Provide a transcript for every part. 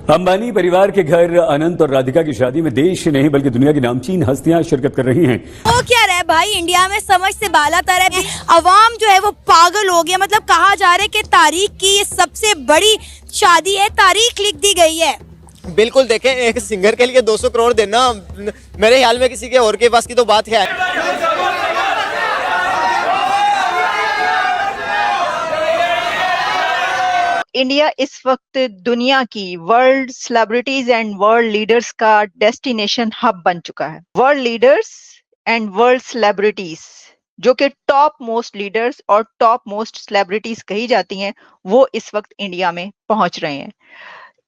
अंबानी परिवार के घर अनंत और राधिका की शादी में देश नहीं बल्कि दुनिया की नामचीन हस्तियां शिरकत कर रही हैं। वो क्या रहा है भाई, इंडिया में समझ से बाला तर है। अवाम जो है वो पागल हो गया। मतलब कहा जा रहा है कि तारीख की ये सबसे बड़ी शादी है, तारीख लिख दी गई है। बिल्कुल देखें, एक सिंगर के लिए 200 करोड़ देना मेरे ख्याल में किसी के और के पास की तो बात है। इंडिया इस वक्त दुनिया की world celebrities and world leaders का डेस्टिनेशन हब बन चुका है। World leaders and world celebrities जो कि टॉप मोस्ट लीडर्स और टॉप मोस्ट सेलिब्रिटीज कही जाती हैं, वो इस वक्त इंडिया में पहुंच रहे हैं।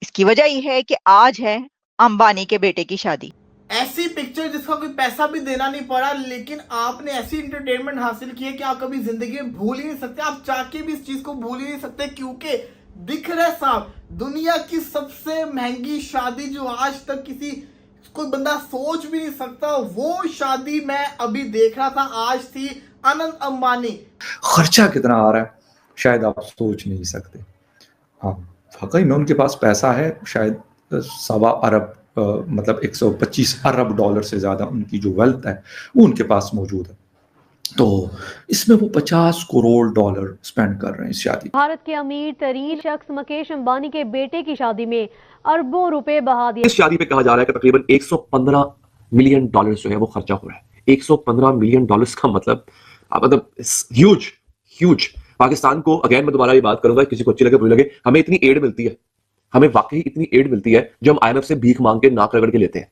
इसकी वजह यह है कि आज है अंबानी के बेटे की शादी। ऐसी पिक्चर जिसका कोई पैसा भी देना नहीं पड़ा, लेकिन आपने ऐसी एंटरटेनमेंट हासिल की है कि आप कभी जिंदगी में भूल ही नहीं सकते। आप चाह के भी इस चीज को भूल ही नहीं सकते, क्योंकि दिख रहा है साहब, दुनिया की सबसे महंगी शादी जो आज तक किसी कोई बंदा सोच भी नहीं सकता, वो शादी मैं अभी देख रहा था। आज थी अनंत अंबानी। खर्चा कितना आ रहा है शायद आप सोच नहीं सकते। हाँ, वाकई में उनके पास पैसा है, शायद 1.25 अरब मतलब 125 अरब डॉलर से ज्यादा उनकी जो वेल्थ है वो उनके पास मौजूद है। तो इसमें वो 50 करोड़ डॉलर स्पेंड कर रहे हैं इस शादी। भारत के अमीर तरीन शख्स मुकेश अंबानी के बेटे की शादी में अरबों रुपए बहा दिए। इस शादी पे कहा जा रहा है कि तकरीबन 115 मिलियन डॉलर जो है वो खर्चा हो रहा है। 115 मिलियन डॉलर्स का मतलब ह्यूज ह्यूज। पाकिस्तान को अगेन मैं दोबारा ये बात करूंगा, किसी को अच्छी लगे बुरी लगे, हमें इतनी एड मिलती है, हमें वाकई इतनी एड मिलती है जो हम IMF से भीख मांग के नाक रगड़ के लेते हैं,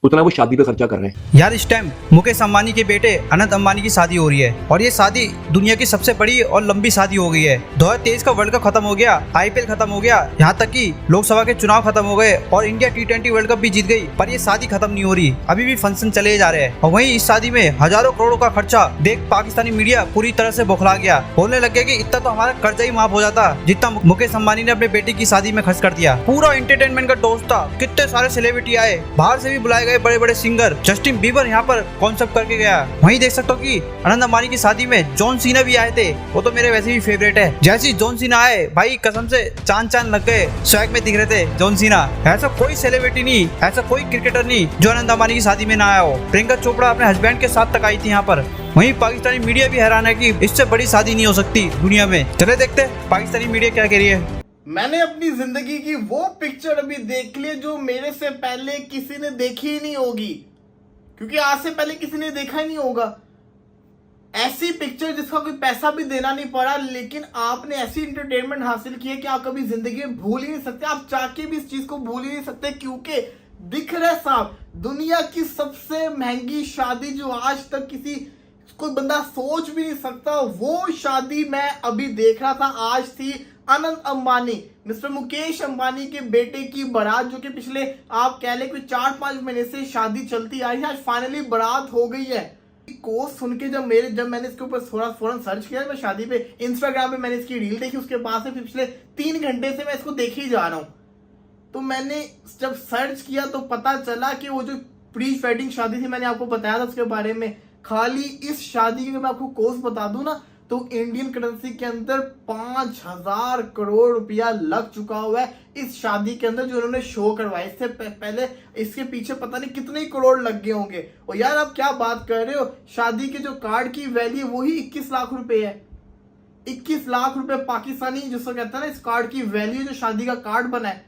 उतना वो शादी पे खर्चा कर रहे हैं। यार इस टाइम मुकेश अंबानी के बेटे अनंत अंबानी की शादी हो रही है और ये शादी दुनिया की सबसे बड़ी और लंबी शादी हो गई है। 2023 का वर्ल्ड कप खत्म हो गया, IPL खत्म हो गया, यहाँ तक कि लोकसभा के चुनाव खत्म हो गए और इंडिया T20 वर्ल्ड कप भी जीत गई, पर ये शादी खत्म नहीं हो रही। अभी भी फंक्शन चले जा रहे हैं और वहीं इस शादी में हजारों करोड़ों का खर्चा देख पाकिस्तानी मीडिया पूरी तरह से बौखला गया। बोलने लग गया कि इतना तो हमारा कर्जा ही माफ हो जाता जितना मुकेश अंबानी ने अपने बेटे की शादी में खर्च कर दिया। पूरा एंटरटेनमेंट का टॉस था, कितने सारे सेलिब्रिटी आए, बाहर से भी बुलाए गए बड़े बड़े सिंगर। जस्टिन बीबर यहाँ पर कॉन्सेप्ट करके गया। वहीं देख सकते हो कि अनंत अंबानी की शादी में जॉन सीना भी आए थे, वो तो मेरे वैसे भी फेवरेट है। जैसे ही जॉन सीना आए भाई कसम से चांद चांद लग गए, स्वैग में दिख रहे थे जॉन सीना। ऐसा कोई सेलिब्रिटी नहीं, ऐसा कोई क्रिकेटर नहीं जो अनंत अंबानी की शादी में ना आया हो। प्रियंका चोपड़ा अपने हस्बैंड के साथ तक आई थी यहाँ पर। वहीं पाकिस्तानी मीडिया भी हैरान है कि इससे बड़ी शादी नहीं हो सकती दुनिया में। चले देखते पाकिस्तानी मीडिया क्या कह रही है। मैंने अपनी जिंदगी की वो पिक्चर अभी देख ली जो मेरे से पहले किसी ने देखी ही नहीं होगी, क्योंकि आज से पहले किसी ने देखा ही नहीं होगा। ऐसी पिक्चर जिसका कोई पैसा भी देना नहीं पड़ा, लेकिन आपने ऐसी एंटरटेनमेंट हासिल की है कि आप कभी जिंदगी में भूल ही नहीं सकते। आप चाह के भी इस चीज को भूल ही नहीं सकते, क्योंकि दिख रहा है साहब, दुनिया की सबसे महंगी शादी जो आज तक किसी कोई बंदा सोच भी नहीं सकता, वो शादी मैं अभी देख रहा था। आज थी अनंत अंबानी, मिस्टर मुकेश अंबानी के बेटे की बारात, जो कि पिछले आप कह ले कोई 4-5 महीने से शादी चलती आ रही है। आज फाइनली बारात हो गई है। को सुन के जब मैंने इसके ऊपर थोड़ा फौरन सर्च किया, मैं शादी पे इंस्टाग्राम पे मैंने इसकी रील देखी, उसके बाद से पिछले 3 घंटे से मैं इसको देख ही जा रहा हूँ। तो मैंने जब सर्च किया तो पता चला कि वो जो प्री वेडिंग शादी थी, मैंने आपको बताया था उसके बारे में। खाली इस शादी की मैं आपको कॉस्ट बता दूं ना, तो इंडियन करेंसी के अंदर 5000 करोड़ रुपया लग चुका हुआ है इस शादी के अंदर जो उन्होंने शो करवाया। इससे पहले इसके पीछे पता नहीं कितने करोड़ लग गए होंगे। और यार आप क्या बात कर रहे हो, शादी के जो कार्ड की वैल्यू वही 21 लाख रुपए है। 21 लाख रुपए पाकिस्तानी, जिसको कहते हैं ना, इस कार्ड की वैल्यू जो शादी का कार्ड बना है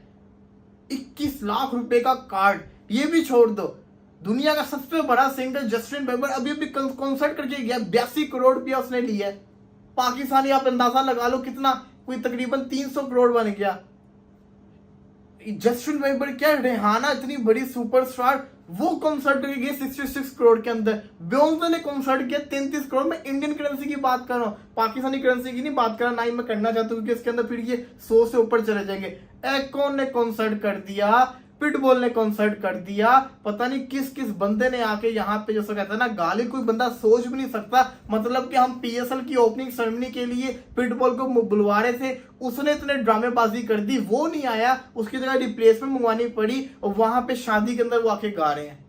21 लाख रुपए का कार्ड। ये भी छोड़ दो, दुनिया का सबसे बड़ा सिंगर जस्टिन बीबर अभी कॉन्सर्ट करके गया, 82 करोड़ रुपया उसने लिया है। पाकिस्तानी आप अंदाजा लगा लो कितना, कोई तकरीबन 300 करोड़ बन गया। जस्टिन बीबर क्या, रिहाना इतनी बड़ी सुपरस्टार, वो कॉन्सर्ट करके गए 66 करोड़ के अंदर। बियोंसे ने कॉन्सर्ट किया 33 करोड़। मैं इंडियन करेंसी की बात कर रहा हूँ, पाकिस्तानी करेंसी की नहीं बात कर रहा, ना ही मैं करना चाहता हूँ, क्योंकि इसके अंदर फिर ये 100 से ऊपर चले जाएंगे। एकॉन ने कॉन्सर्ट कर दिया, पिटबुल ने कॉन्सर्ट कर दिया, पता नहीं किस किस बंदे ने आके यहाँ पे, जैसा कहता है ना, गाली कोई बंदा सोच भी नहीं सकता। मतलब कि हम PSL की ओपनिंग सेरेमनी के लिए पिटबुल को बुलवा रहे थे, उसने इतने ड्रामेबाजी कर दी, वो नहीं आया, उसकी जगह रिप्लेसमेंट मंगवानी पड़ी और वहां पे शादी के अंदर वो आके गा रहे हैं।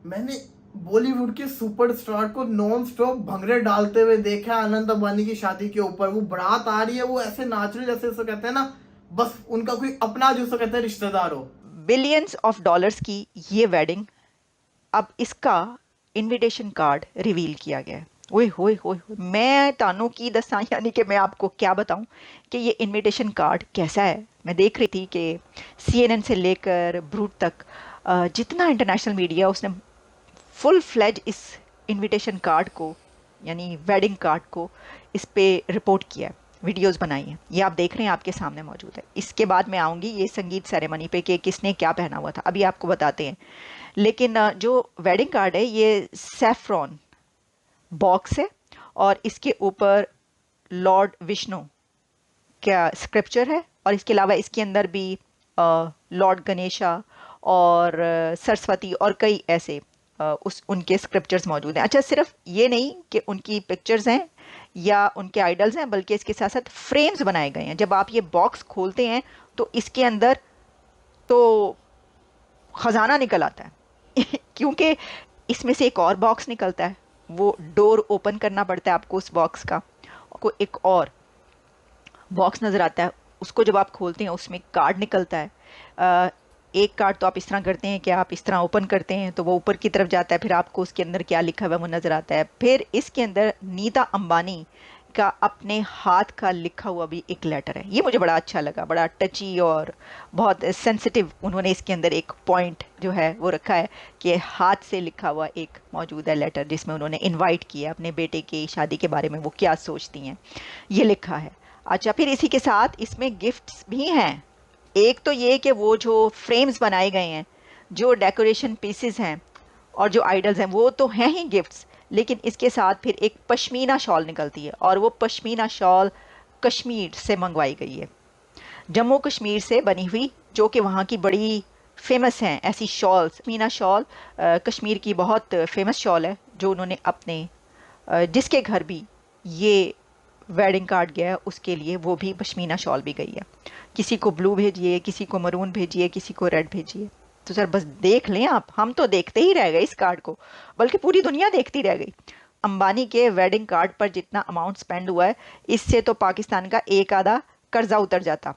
मैंने बॉलीवुड के सुपरस्टार को नॉन स्टॉप भंगड़े डालते हुए देखा अनंत अंबानी की शादी के ऊपर। वो बारात आ रही है, वो ऐसे नाच रहे जैसे कहते हैं ना बस उनका कोई अपना जो कहते हैं रिश्तेदार हो। बिलियंस ऑफ डॉलर्स की ये वेडिंग, अब इसका इनविटेशन कार्ड रिवील किया गया है। ओए होए होए होए, मैं तानों की दसा, यानी कि मैं आपको क्या बताऊं कि ये इनविटेशन कार्ड कैसा है। मैं देख रही थी कि CNN से लेकर ब्रूट तक जितना इंटरनेशनल मीडिया, उसने फुल फ्लेज इस इनविटेशन कार्ड को, यानी वेडिंग कार्ड को, इस पे रिपोर्ट किया है, वीडियोस बनाई हैं। ये आप देख रहे हैं, आपके सामने मौजूद है। इसके बाद मैं आऊँगी ये संगीत सेरेमनी पे कि किसने क्या पहना हुआ था, अभी आपको बताते हैं। लेकिन जो वेडिंग कार्ड है ये सैफ्रॉन बॉक्स है और इसके ऊपर लॉर्ड विष्णु का स्क्रिप्चर है और इसके अलावा इसके अंदर भी लॉर्ड गणेशा और सरस्वती और कई ऐसे उनके स्क्रिप्चर्स मौजूद हैं। अच्छा, सिर्फ ये नहीं कि उनकी पिक्चर्स हैं या उनके आइडल्स हैं, बल्कि इसके साथ साथ फ्रेम्स बनाए गए हैं। जब आप ये बॉक्स खोलते हैं तो इसके अंदर तो खजाना निकल आता है क्योंकि इसमें से एक और बॉक्स निकलता है, वो डोर ओपन करना पड़ता है आपको उस बॉक्स का, को एक और बॉक्स नज़र आता है, उसको जब आप खोलते हैं उसमें कार्ड निकलता है। एक कार्ड तो आप इस तरह करते हैं कि आप इस तरह ओपन करते हैं तो वो ऊपर की तरफ जाता है, फिर आपको उसके अंदर क्या लिखा हुआ है वो नज़र आता है। फिर इसके अंदर नीता अंबानी का अपने हाथ का लिखा हुआ भी एक लेटर है। ये मुझे बड़ा अच्छा लगा, बड़ा टची और बहुत सेंसिटिव। उन्होंने इसके अंदर एक पॉइंट जो है वो रखा है कि हाथ से लिखा हुआ एक मौजूद है लेटर, जिसमें उन्होंने इनवाइट किया अपने बेटे की शादी के बारे में, वो क्या सोचती हैं, ये लिखा है। अच्छा, फिर इसी के साथ इसमें गिफ्ट्स भी हैं। एक तो ये कि वो जो फ्रेम्स बनाए गए हैं, जो डेकोरेशन पीसेस हैं और जो आइडल्स हैं, वो तो हैं ही गिफ्ट्स, लेकिन इसके साथ फिर एक पश्मीना शॉल निकलती है और वो पश्मीना शॉल कश्मीर से मंगवाई गई है, जम्मू कश्मीर से बनी हुई, जो कि वहाँ की बड़ी फेमस हैं ऐसी शॉल्स। पश्मीना शॉल कश्मीर की बहुत फेमस शॉल है, जो उन्होंने अपने जिसके घर भी ये वेडिंग कार्ड गया है उसके लिए वो भी पश्मीना शॉल भी गई है। किसी को ब्लू भेजिए, किसी को मरून भेजिए, किसी को रेड भेजिए। तो सर बस देख लें आप, हम तो देखते ही रह गए इस कार्ड को, बल्कि पूरी दुनिया देखती रह गई। अंबानी के वेडिंग कार्ड पर जितना अमाउंट स्पेंड हुआ है, इससे तो पाकिस्तान का एक आधा कर्जा उतर जाता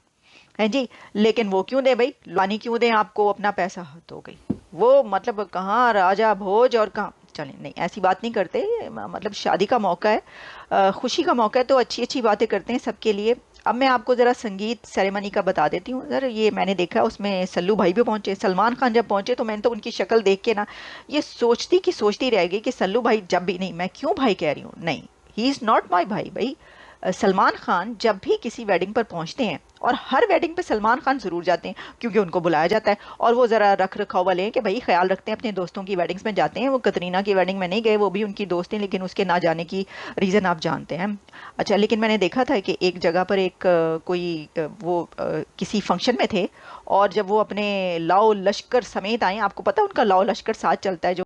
है जी। लेकिन वो क्यों दे भाई, लानी क्यों दे आपको अपना पैसा, हद हो गई। वो मतलब कहाँ राजा भोज और कहाँ, चलें नहीं ऐसी बात नहीं करते। मतलब शादी का मौका है, खुशी का मौका है, तो अच्छी अच्छी बातें करते हैं सबके लिए। अब मैं आपको ज़रा संगीत सेरेमनी का बता देती हूँ। सर ये मैंने देखा उसमें सल्लू भाई भी पहुँचे, सलमान खान जब पहुँचे तो मैंने तो उनकी शक्ल देख के ना ये सोचती रह गई कि सल्लू भाई जब भी, नहीं मैं क्यों भाई कह रही हूँ, नहीं ही इज़ नॉट माई भाई। सलमान खान जब भी किसी वेडिंग पर पहुंचते हैं, और हर वेडिंग पे सलमान खान ज़रूर जाते हैं क्योंकि उनको बुलाया जाता है, और वो ज़रा रख रखाव वाले हैं कि भाई ख्याल रखते हैं अपने दोस्तों की वेडिंग्स में जाते हैं। वो कतरीना की वेडिंग में नहीं गए, वो भी उनकी दोस्त हैं, लेकिन उसके ना जाने की रीज़न आप जानते हैं। अच्छा, लेकिन मैंने देखा था कि एक जगह पर एक कोई वो किसी फंक्शन में थे, और जब वो अपने लाओ लश्कर समेत आए, आपको पता है उनका लाओ लश्कर साथ चलता है जो